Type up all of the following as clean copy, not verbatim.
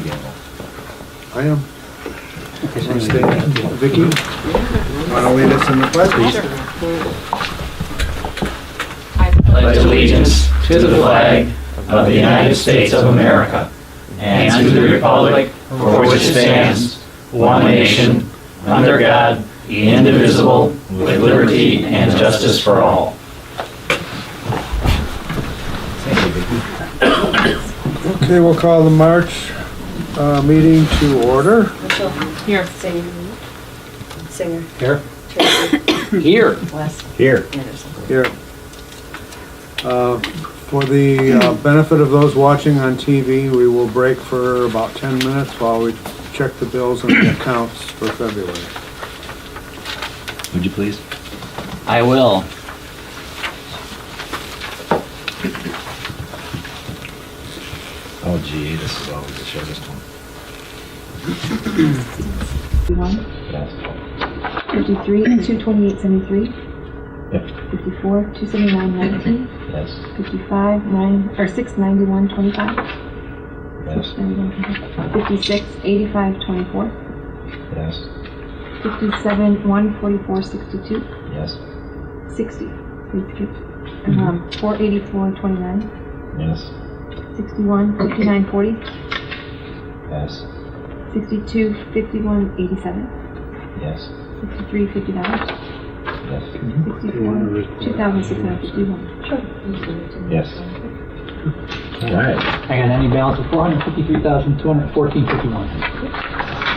the gavel. I am. Vicki, want to lead us in the pledge? Pledge allegiance to the flag of the United States of America and to the republic for which it stands, one nation, under God, indivisible, with liberty and justice for all. Okay, we'll call the March meeting to order. Here. Singer. Here. Tracy. Here. Wes. Here. Anderson. Here. For the benefit of those watching on TV, we will break for about 10 minutes while we check the bills and the accounts for February. Would you please? I will. Oh gee, this is always the shortest one. 51, Yes. 53, 228.73, Yep. 54, 279.19, Yes. 55, 691.25, Yes. 56, 85.24, Yes. 57, 144.62, Yes. 60, 484.29, Yes. 61, 59.40, Yes. 62, 51.87, Yes. 63, $50, Yes. 64, 2,651. Yes. All right. I got any balance of $453,214.51.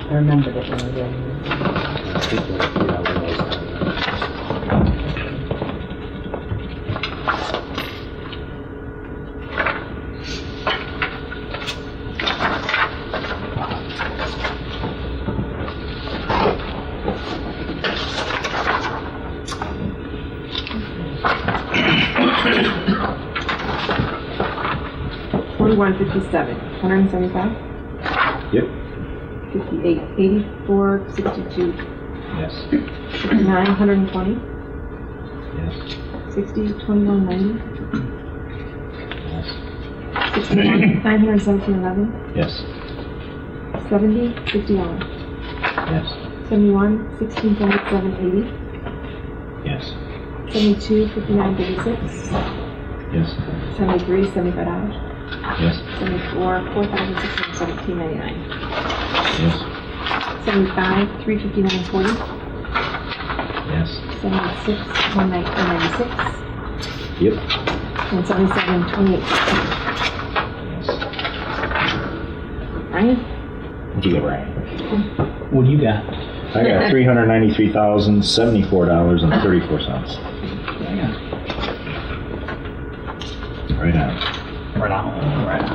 I remembered it when we were doing $41.57, 175, Yep. 58, 84.62, Yes. 59, 120, Yes. 60, 21.90, Yes. 61, 917.11, Yes. 70, $50, Yes. 71, 1677.80, Yes. 72, 59.36, Yes. 73, $75, Yes. 74, 4,617.99, Yes. 75, 359.40, Yes. 76, 196, Yep. and 77, 28.16. Yes. Ryan? What'd you get, Ryan? What do you got? I got $393,074.34. Right on. Right on. Right on.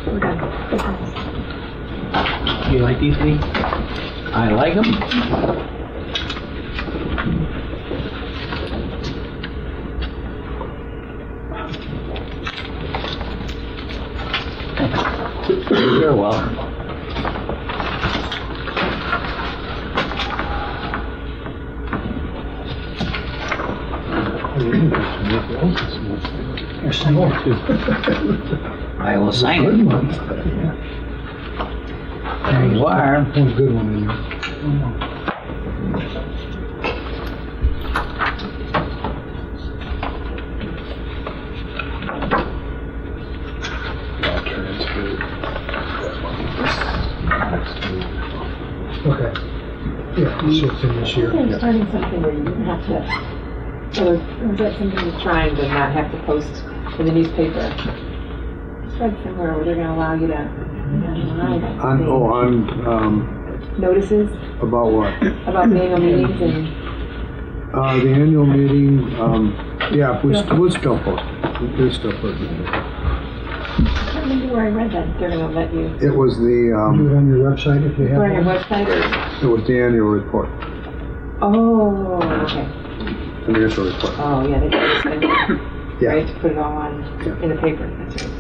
We're done. You like these, Lee? I like them. You're welcome. There's some more too. I will sign it. There you are. One good one in there. Okay. Yeah, so it's in this year. They're starting something where you don't have to, or is that something you're trying to not have to post in the newspaper? It's read somewhere where they're gonna allow you to, notices About what? about the annual meetings and, The annual meeting, yeah, we'll still post it. We'll still post it. I can't remember where I read that, they're gonna let you, It was the, Do it on your website if you have go on your one. website or, it was the annual report. oh, okay. financial report. Oh, yeah, they got to send Yeah. right, to put it all on, Yeah. in the paper, that's right.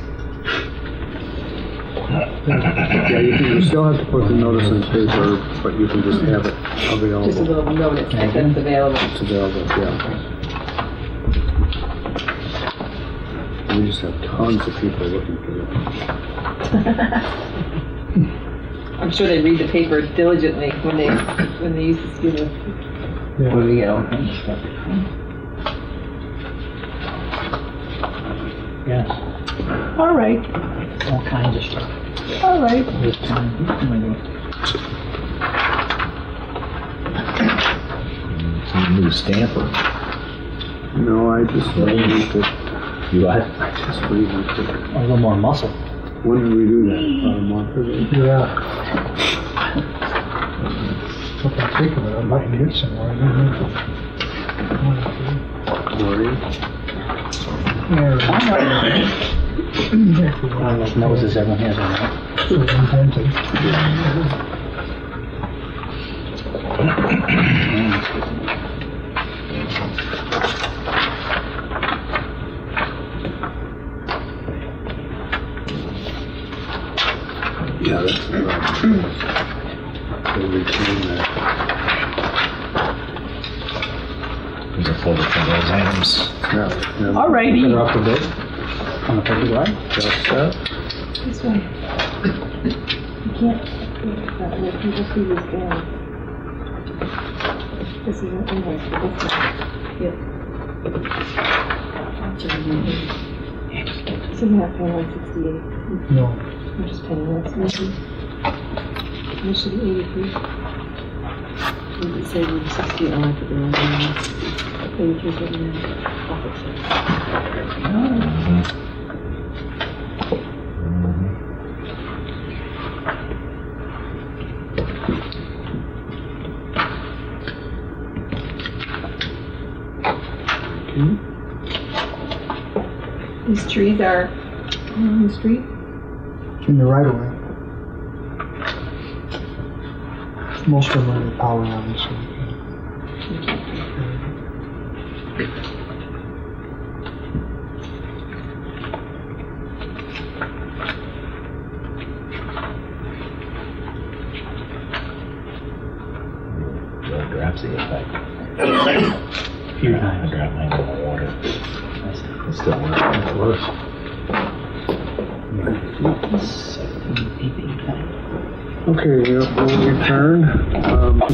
Yeah, you still have to put the notice in the paper, but you can just have it Just a available. little notice that that's available. It's available, yeah. We just have tons of people looking for it. I'm sure they read the paper diligently when they used to see the, What do we get on? Yes. All right. All kinds of stuff. All right. This time. Some new stamper. No, I just revamped it. You what? I just revamped it. A little more muscle. When did we do that? About a month ago? Yeah. If I think of it, I might get somewhere. I don't know. Maureen? One of those noses everyone has on it. So invented. Yeah, that's right. They retain that. There's a folder for those items. Yeah. All righty. Put it up a bit. On the paper, right? Just that. This way. You can't, you just see this down. This is an invoice for this one. Yep. So you're not paying 168. No. I'm just paying this, maybe. And this should be 83. you could say 160 on for the one. 83 is getting These trees are on the street. In the right of way. Most of them are the power lines. So. Really grabs the effect. Few I times. grab mine in the water. It's still working. It works. 17, 18 times. Okay, we'll return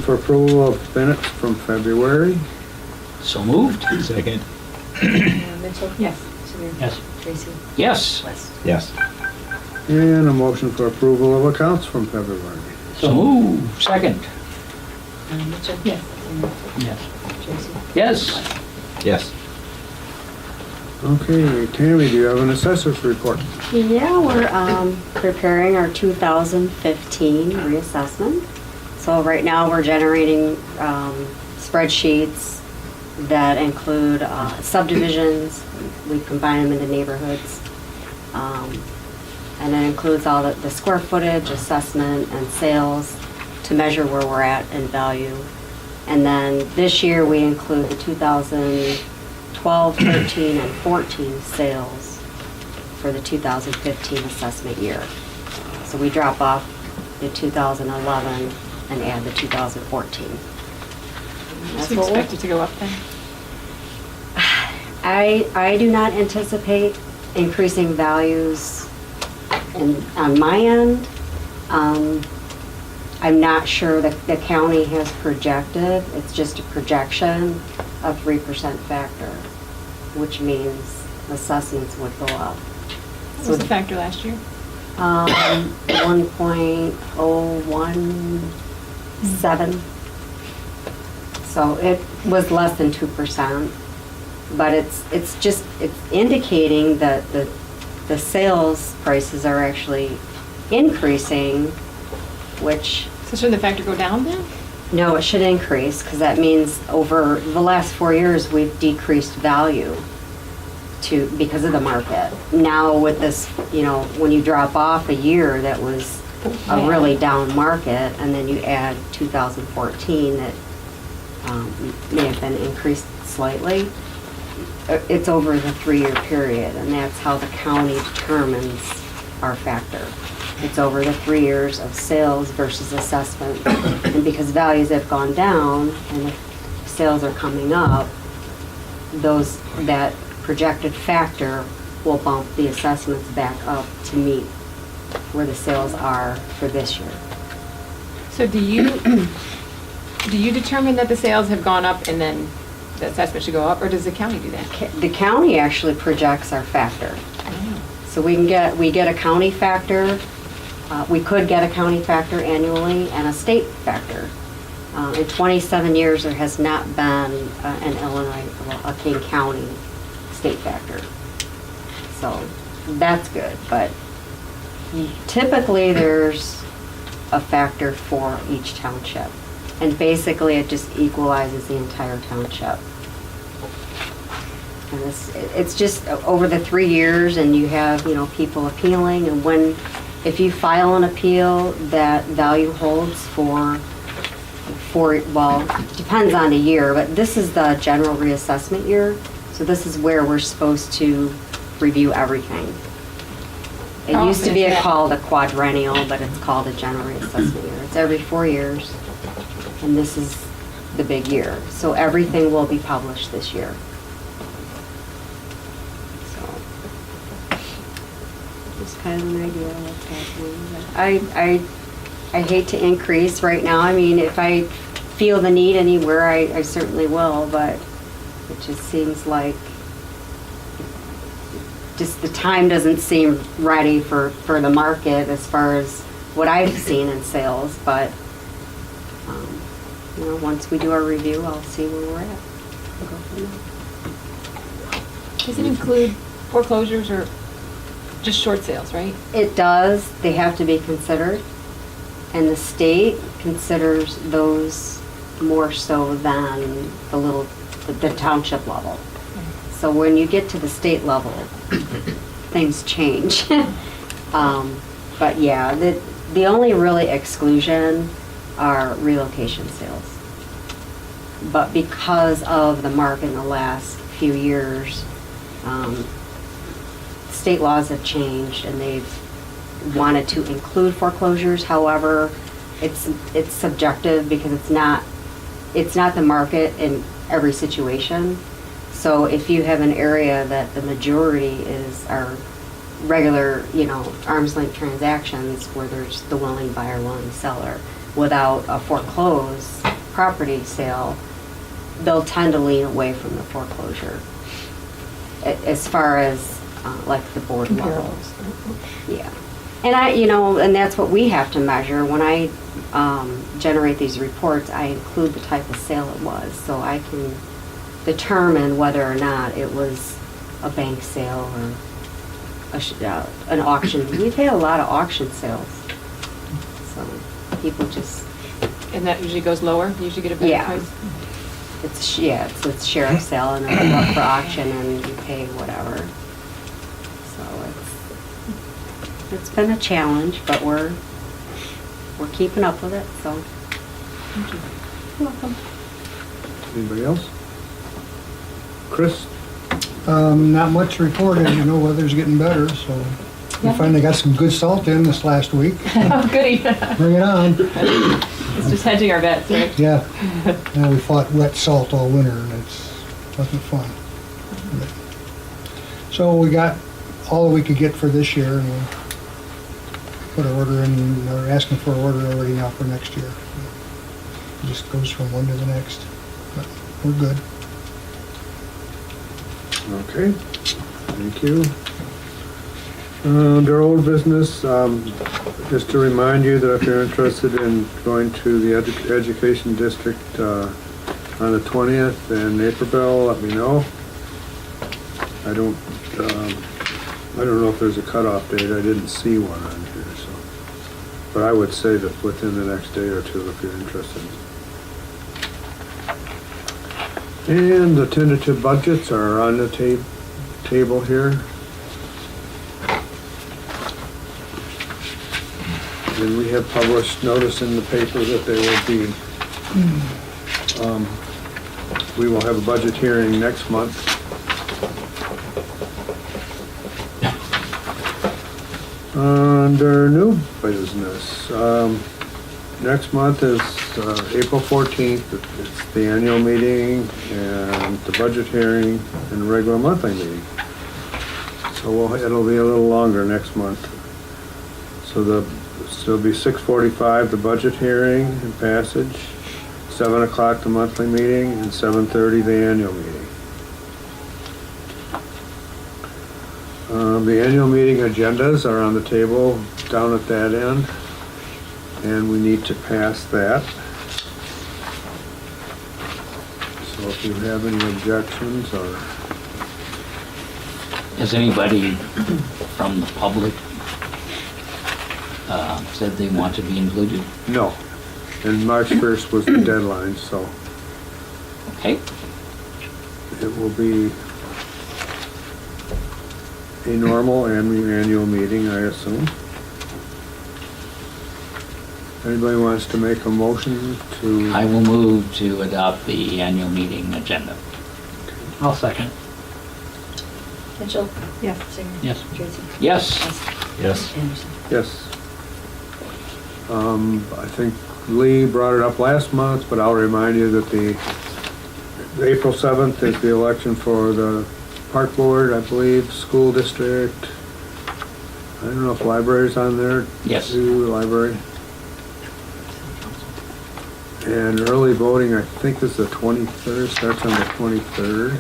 for approval of minutes from February. So moved. Second. Mitchell? Yes. Samir? Yes. Tracy? Yes. West? Yes. And a motion for approval of accounts from February. So moved. Second. Mitchell? Yes. Samir? Yes. Tracy? Yes. Yes. Okay, Tammy, do you have an assessor's report? Yeah, we're preparing our 2015 reassessment. So right now we're generating spreadsheets that include subdivisions. We combine them into neighborhoods. And it includes all the square footage, assessment, and sales to measure where we're at in value. And then this year we include the 2012, 13, and 14 sales for the 2015 assessment year. So we drop off the 2011 and add the 2014. That's So you what we'll- expect it to go up then? I do not anticipate increasing values on my end. I'm not sure that the county has projected, it's just a projection of 3% factor, which means assessments would go up. What was the factor last year? 1.017. So it was less than 2%, but it's indicating that the sales prices are actually increasing, which, So shouldn't the factor go down then? no, it should increase, because that means over the last 4 years, we've decreased value because of the market. Now with this, when you drop off a year that was a really down market, and then you add 2014 that may have been increased slightly. It's over the 3-year period, and that's how the county determines our factor. It's over the 3 years of sales versus assessment. And because values have gone down and if sales are coming up, that projected factor will bump the assessments back up to meet where the sales are for this year. So do you determine that the sales have gone up and then the assessment should go up, or does the county do that? The county actually projects our factor. So we get a county factor, we could get a county factor annually and a state factor. In 27 years, there has not been an Illinois, a King County state factor. So that's good, but typically there's a factor for each township. And basically it just equalizes the entire township. And it's just over the 3 years, and you have, people appealing, and if you file an appeal, that value holds for, well, it depends on the year, but this is the general reassessment year, so this is where we're supposed to review everything. It used to be called a quadrennial, but it's called a general reassessment year. It's every 4 years, and this is the big year. So everything will be published this year. Just kind of an idea of what's happening. I hate to increase right now. I mean, if I feel the need anywhere, I certainly will, but it just seems like just the time doesn't seem ready for the market as far as what I've seen in sales, but once we do our review, I'll see where we're at. We'll go from there. Does it include foreclosures or just short sales, right? It does. They have to be considered. And the state considers those more so than the township level. So when you get to the state level, things change. But yeah, the only really exclusion are relocation sales. But because of the market in the last few years, state laws have changed and they've wanted to include foreclosures. However, it's subjective because it's not the market in every situation. So if you have an area that the majority are regular, arm's length transactions where there's the willing buyer, willing seller, without a foreclosed property sale, they'll tend to lean away from the foreclosure. As far as like the board levels. Yeah. And and that's what we have to measure. When I generate these reports, I include the type of sale it was, so I can determine whether or not it was a bank sale or an auction. We've had a lot of auction sales, so people just. And that usually goes lower? You usually get a better price? It's sheriff's sale and it's up for auction and you pay whatever. So it's been a challenge, but we're keeping up with it, so. Thank you. You're welcome. Anybody else? Chris? Not much to report, and weather's getting better, so we finally got some good salt in this last week. Oh, goody. Bring it on. It's just hedging our bets, right? Yeah. We fought wet salt all winter, and it wasn't fun. So we got all that we could get for this year, and we put an order in, they're asking for an order already now for next year. It just goes from one to the next, but we're good. Okay, thank you. Under old business, just to remind you that if you're interested in going to the education district on the 20th in Naperville, let me know. I don't know if there's a cutoff date. I didn't see one on here, so. But I would say that within the next day or two if you're interested. And the tentative budgets are on the table here. And we have published notice in the paper that they will be we will have a budget hearing next month. Under new business, next month is April 14th. It's the annual meeting and the budget hearing and the regular monthly meeting. So it'll be a little longer next month. So it'll be 6:45 the budget hearing and passage, 7 o'clock the monthly meeting, and 7:30 the annual meeting. The annual meeting agendas are on the table down at that end, and we need to pass that. So if you have any objections or... Has anybody from the public said they want to be included? No. And March 1st was the deadline, so Okay. it will be a normal annual meeting, I assume. Anybody wants to make a motion to... I will move to adopt the annual meeting agenda. I'll second. Mitchell? Yes. Singer? Yes. Tracy? Yes. Yes. Anderson? Yes. I think Lee brought it up last month, but I'll remind you that the April 7th is the election for the park board, I believe, school district. I don't know if library's on there. Yes. too, library. And early voting, I think is the 23rd, starts on the 23rd.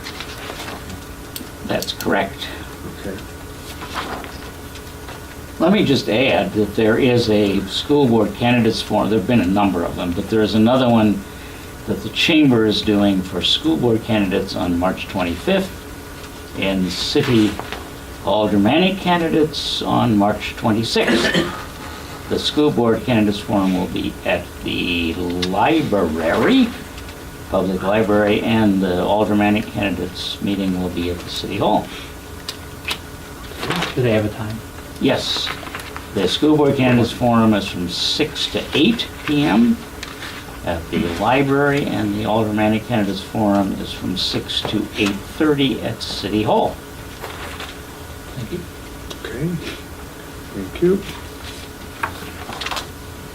That's correct. Okay. Let me just add that there is a school board candidates forum. There have been a number of them, but there is another one that the chamber is doing for school board candidates on March 25th, and city aldermanic candidates on March 26th. The school board candidates forum will be at the library, public library, and the aldermanic candidates meeting will be at the city hall. Do they have a time? Yes, the school board candidates forum is from 6 to 8 p.m. at the library, and the aldermanic candidates forum is from 6 to 8:30 at City Hall. Thank you. Okay. Thank you.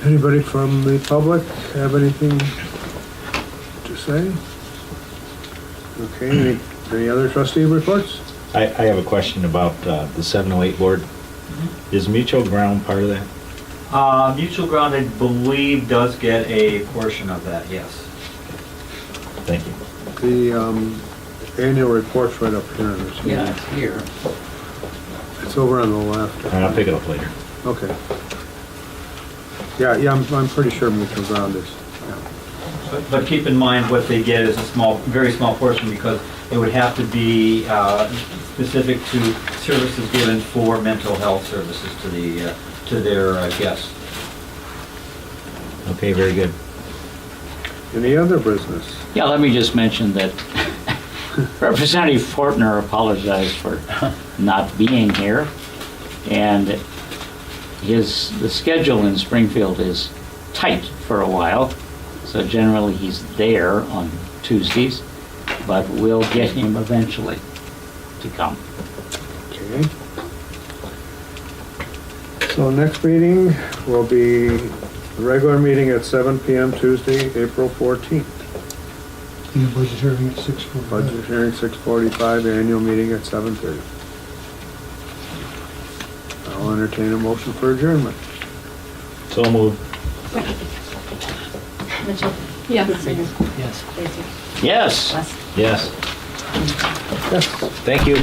Anybody from the public have anything to say? Okay, any other trustee reports? I have a question about the 708 board. Is mutual ground part of that? Mutual Ground, I believe, does get a portion of that, yes. Thank you. The annual report's right up here on this. Yeah, it's here. It's over on the left. And I'll pick it up later. Okay. Yeah, I'm pretty sure mutual ground is. Yeah. But keep in mind, what they get is a small, very small portion, because it would have to be specific to services given for mental health services to their guests. Okay, very good. Any other business? Yeah, let me just mention that Representative Fortner apologized for not being here, and the schedule in Springfield is tight for a while, so generally he's there on Tuesdays, but we'll get him eventually to come. Okay. So next meeting will be the regular meeting at 7 p.m. Tuesday, April 14th. And the budget hearing at 6:45. Budget hearing 6:45, annual meeting at 7:30. I'll entertain a motion for adjournment. So moved. Mitchell? Yes. Singer? Yes. Tracy? Yes. West? Yes. Yes. Thank you.